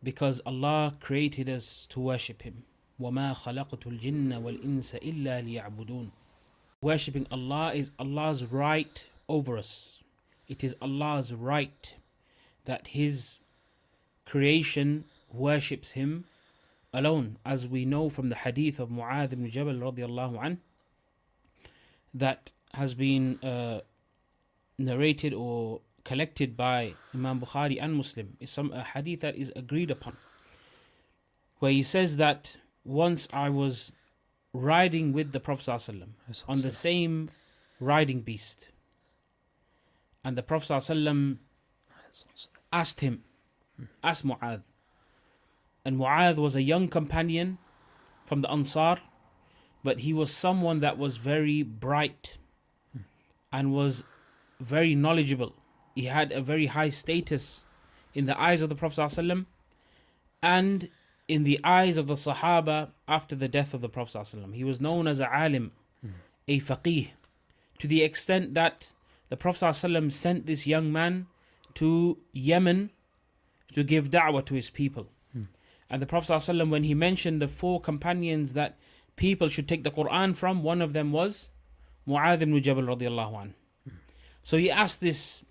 because Allah created us to worship Him. وَمَا خَلَقْتُ الْجِنَّ وَالْإِنسَ إِلَّا لِيَعْبُدُونَ. Worshipping Allah is Allah's right over us. It is Allah's right that His creation worships Him alone, as we know from the hadith of Mu'adh ibn Jabal radiallahu anh, that has been narrated or collected by Imam Bukhari and Muslim. It's a hadith that is agreed upon, where he says that once I was riding with the Prophet ﷺ on the same riding beast, and the Prophet ﷺ asked Mu'adh, and Mu'adh was a young companion from the Ansar, but he was someone that was very bright and was very knowledgeable. He had a very high status in the eyes of the Prophet ﷺ and in the eyes of the Sahaba after the death of the Prophet ﷺ. He was known as a alim, a faqih, to the extent that the Prophet ﷺ sent this young man to Yemen to give da'wah to his people. And the Prophet ﷺ, when he mentioned the 4 companions that people should take the Quran from, one of them was Mu'adh ibn Jabal radiallahu anh. So he asked this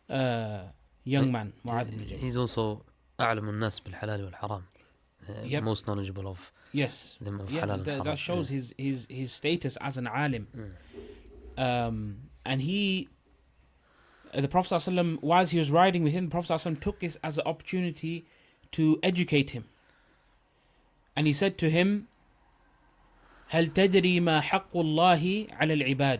young man, Mu'adh ibn Jabal. He's also أعلم الناس بالحلال والحرام. Most knowledgeable of them of halal and haram. That shows his status as an alim. And the Prophet ﷺ, whilst he was riding with him, the Prophet ﷺ took this as an opportunity to educate him. And he said to him, هل تدري ما حق الله على العباد?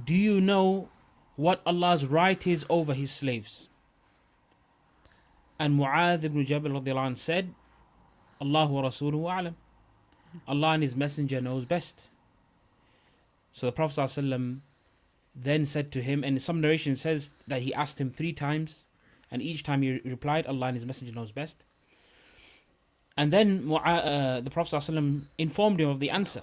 Do you know what Allah's right is over His slaves? And Mu'adh ibn Jabal radiallahu anh said, Allah wa rasuluhu a'lam. Allah and His Messenger knows best. So the Prophet ﷺ then said to him, and some narration says that he asked him 3 times, and each time he replied, Allah and His Messenger knows best. And then the Prophet ﷺ informed him of the answer.